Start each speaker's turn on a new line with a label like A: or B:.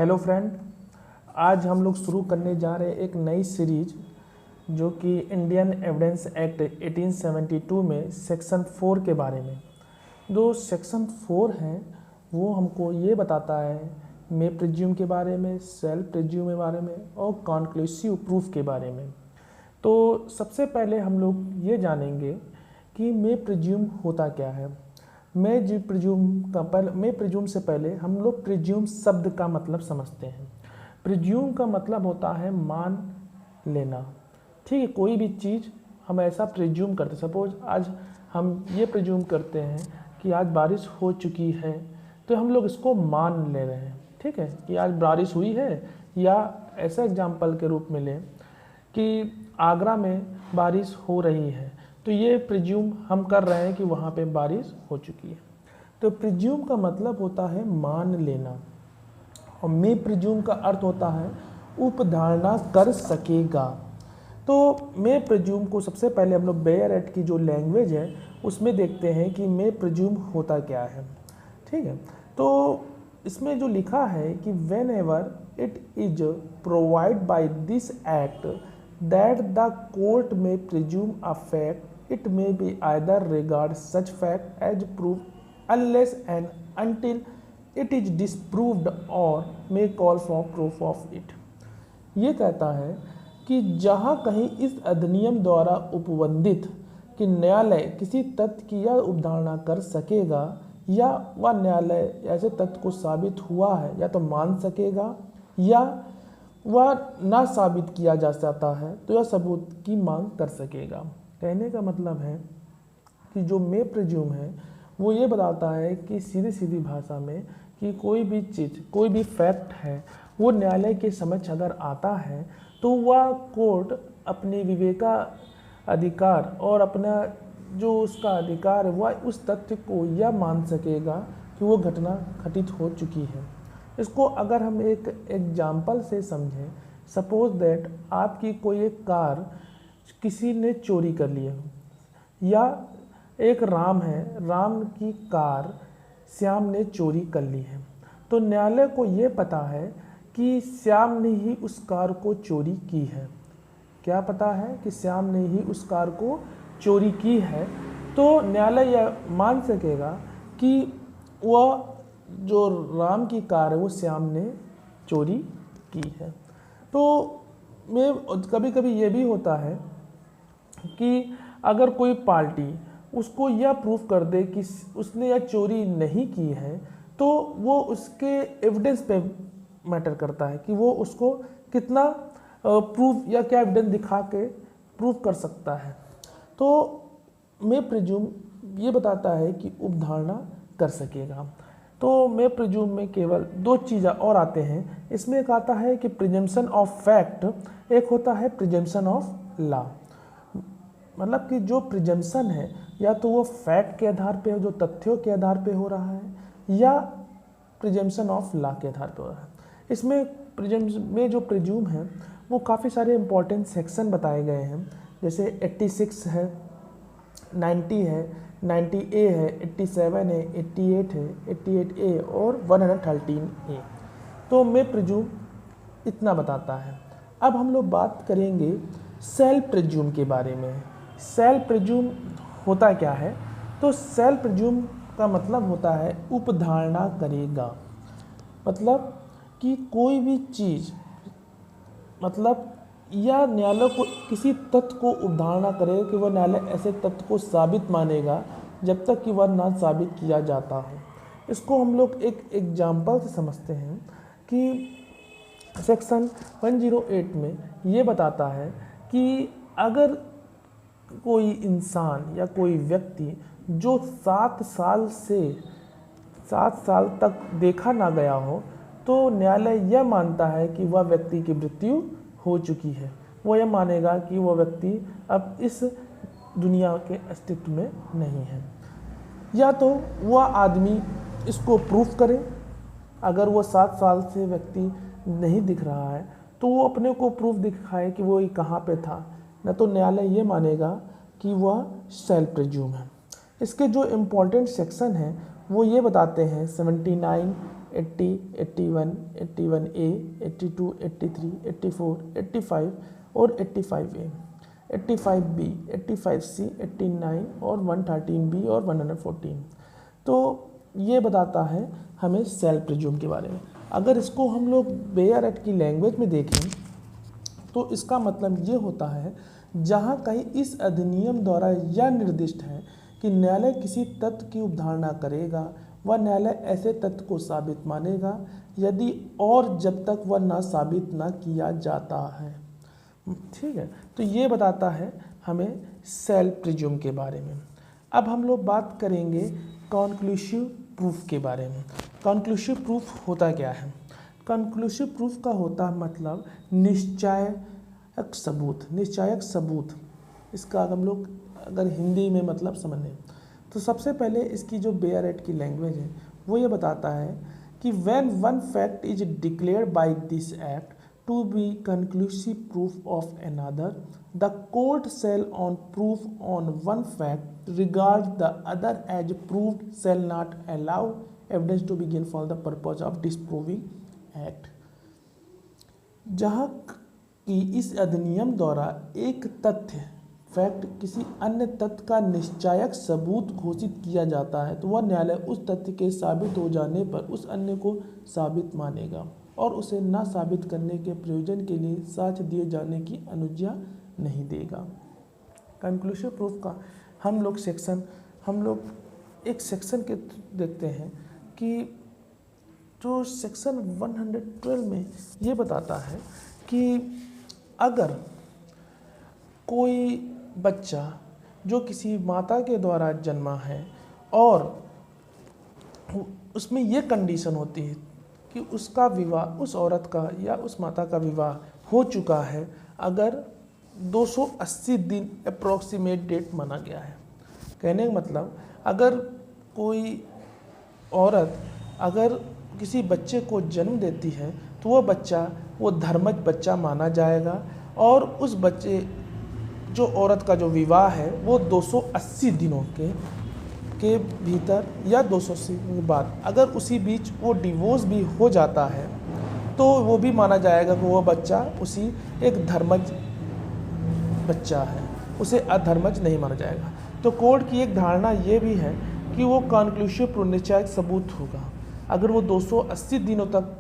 A: Hello friend, आज हम लोग शुरू करने जा रहे हैं एक नई सीरीज जो कि इंडियन एविडेंस एक्ट 1872 में सेक्शन 4 के बारे में। जो सेक्शन 4 है वो हमको ये बताता है मे प्रिज्यूम के बारे में, सेल्फ प्रिज्यूम के बारे में और कॉन्क्लूसिव प्रूफ के बारे में। तो सबसे पहले हम लोग ये जानेंगे कि मे प्रिज्यूम होता क्या है। मे प्रिज्यूम से पहले हम लोग प्रिज्यूम शब्द का मतलब समझते हैं। प्रिज्यूम का मतलब होता है मान लेना। ठीक है, कोई भी चीज़ हम ऐसा प्रिज्यूम करते, सपोज आज हम ये प्रिज्यूम करते हैं कि आज बारिश हो चुकी है, तो हम लोग इसको मान ले रहे हैं। ठीक है, कि आज बारिश हुई है, या ऐसा एग्जाम्पल के रूप में लें कि आगरा में बारिश हो रही है, तो ये प्रिज्यूम हम कर रहे हैं कि वहाँ पे बारिश हो चुकी है। तो प्रिज्यूम का मतलब होता है मान लेना, और मे प्रिज्यूम का अर्थ होता है उपधारणा कर सकेगा। तो मे प्रिज्यूम को सबसे पहले हम लोग बेयर एक्ट की जो लैंग्वेज है उसमें देखते हैं कि मे प्रिज्यूम होता क्या है। ठीक है, तो इसमें जो लिखा है कि whenever it is provide by this act that the court may presume a fact, it may be either regard such fact as proved unless and until it is disproved or may call for proof of it। ये कहता है कि जहाँ कहीं इस अधिनियम द्वारा उपबंधित कि न्यायालय किसी तथ्य की यह उपधारणा कर सकेगा या वह न्यायालय ऐसे तथ्य को साबित हुआ है या तो मान सकेगा या वह ना साबित किया जा सकता है तो यह सबूत की मांग कर सकेगा। कहने का मतलब है कि जो मे प्रिज्यूम है वो ये बताता है कि सीधी सीधी भाषा में कि कोई भी चीज़, कोई भी फैक्ट है वो न्यायालय के समक्ष अगर आता है तो वह कोर्ट अपने विवेका अधिकार और अपना जो उसका अधिकार है वह उस तथ्य को यह मान सकेगा कि वो घटना घटित हो चुकी है। इसको अगर हम एक एग्जाम्पल से समझें, सपोज दैट आपकी कोई एक कार किसी ने चोरी कर ली है, या एक राम है, राम की कार श्याम ने चोरी कर ली है, तो न्यायालय को ये पता है कि श्याम ने ही उस कार को चोरी की है। क्या पता है कि श्याम ने ही उस कार को चोरी की है, तो न्यायालय यह मान सकेगा कि वह जो राम की कार है वो श्याम ने चोरी की है। तो मैं कभी कभी ये भी होता है कि अगर कोई पार्टी उसको यह प्रूफ कर दे कि उसने यह चोरी नहीं की है, तो वो उसके एविडेंस पे मैटर करता है कि वो उसको कितना प्रूफ या क्या एविडेंस दिखा के प्रूफ कर सकता है। तो मे प्रिज्यूम ये बताता है कि उपधारणा कर सकेगा। तो मे प्रिज्यूम में केवल दो चीज़ें और आते हैं। इसमें एक आता है कि प्रिजम्पशन ऑफ फैक्ट, एक होता है प्रिजम्पशन ऑफ लॉ। मतलब कि जो प्रिजम्पशन है या तो वो फैक्ट के आधार पे, जो तथ्यों के आधार पे हो रहा है, या प्रिजम्पशन ऑफ लॉ के आधार पे हो रहा है। इसमें प्रिजम्पशन में जो प्रिज्यूम है वो काफ़ी सारे इंपॉर्टेंट सेक्शन बताए गए हैं, जैसे 86 है, 90 है, 90A है, 87 है, 88 है, 88A और 113A। तो मे प्रिज्यूम इतना बताता है। अब हम लोग बात करेंगे सेल्फ प्रिज्यूम के बारे में। सेल्फ प्रिज्यूम होता क्या है? तो सेल्फ प्रिज्यूम का मतलब होता है उपधारणा करेगा। मतलब कि कोई भी चीज़, मतलब या न्यायालय को किसी तथ्य को उपधारणा करेगा कि वह न्यायालय ऐसे तथ्य को साबित मानेगा जब तक कि वह ना साबित किया जाता हो। इसको हम लोग एक एग्जाम्पल से समझते हैं कि सेक्शन 108 में ये बताता है कि अगर कोई इंसान या कोई व्यक्ति जो 7 साल तक देखा ना गया हो, तो न्यायालय यह मानता है कि वह व्यक्ति की मृत्यु हो चुकी है। वो यह मानेगा कि वह व्यक्ति अब इस दुनिया के अस्तित्व में नहीं है। या तो वह आदमी इसको प्रूफ करे, अगर वो 7 साल से व्यक्ति नहीं दिख रहा है तो वो अपने को प्रूफ दिखाए कि वो कहाँ पे था, न तो न्यायालय ये मानेगा कि वह सेल्फ प्रिज्यूम है। इसके जो इम्पोर्टेंट सेक्शन हैं वो ये बताते हैं 79, 80, 81, 81A, 82, 83, 84, 85 और 85A, 85B, 85C, 89 और 113B और 114। तो ये बताता है हमें सेल्फ प्रिज्यूम के बारे में। अगर इसको हम लोग बेयर एक्ट की लैंग्वेज में देखें तो इसका मतलब ये होता है जहाँ कहीं इस अधिनियम द्वारा यह निर्दिष्ट है कि न्यायालय किसी तथ्य की अवधारणा करेगा, वह न्यायालय ऐसे तथ्य को साबित मानेगा यदि और जब तक वह ना साबित ना किया जाता है। ठीक है, तो ये बताता है हमें सेल्फ प्रिज्यूम के बारे में। अब हम लोग बात करेंगे कॉन्क्लूसिव प्रूफ के बारे में। कॉन्क्लूसिव प्रूफ होता क्या है? कॉन्क्लूसिव प्रूफ का होता मतलब निश्चायक सबूत। निश्चायक सबूत इसका हम लोग अगर हिंदी में मतलब समझें तो सबसे पहले इसकी जो बेयर एक्ट की लैंग्वेज है वो ये बताता है कि when one fact is declared by this act to be conclusive proof of another, the court shall on proof on one fact regard the other as proved shall not allow evidence to be given for the purpose of disproving act. जहाँ कि इस अधिनियम द्वारा एक तथ्य fact किसी अन्य तथ्य का निश्चायक सबूत घोषित किया जाता है तो वह न्यायालय उस तथ्य के साबित हो जाने पर उस अन्य को साबित मानेगा और उसे ना साबित करने के प्रयोजन के लिए साक्ष्य दिए जाने की अनुज्ञा नहीं देगा। कंक्लूसिव प्रूफ का हम लोग एक सेक्शन के देखते हैं कि जो सेक्शन 112 में ये बताता है कि अगर कोई बच्चा जो किसी माता के द्वारा जन्मा है और उसमें ये कंडीशन होती है कि उसका विवाह, उस औरत का या उस माता का विवाह हो चुका है अगर 280 दिन अप्रॉक्सीमेट डेट माना गया है। कहने का मतलब अगर कोई औरत अगर किसी बच्चे को जन्म देती है तो वह बच्चा वो धर्मज बच्चा माना जाएगा और उस बच्चे जो औरत का जो विवाह है वो 280 दिनों के भीतर या 280 के बाद अगर उसी बीच वो डिवोर्स भी हो जाता है तो वो भी माना जाएगा कि वो बच्चा उसी एक धर्मज बच्चा है, उसे अधर्मज नहीं माना जाएगा। तो कोर्ट की एक धारणा ये भी है कि वो कॉन्क्लूसिव निश्चायक सबूत होगा। अगर वो 280 दिनों तक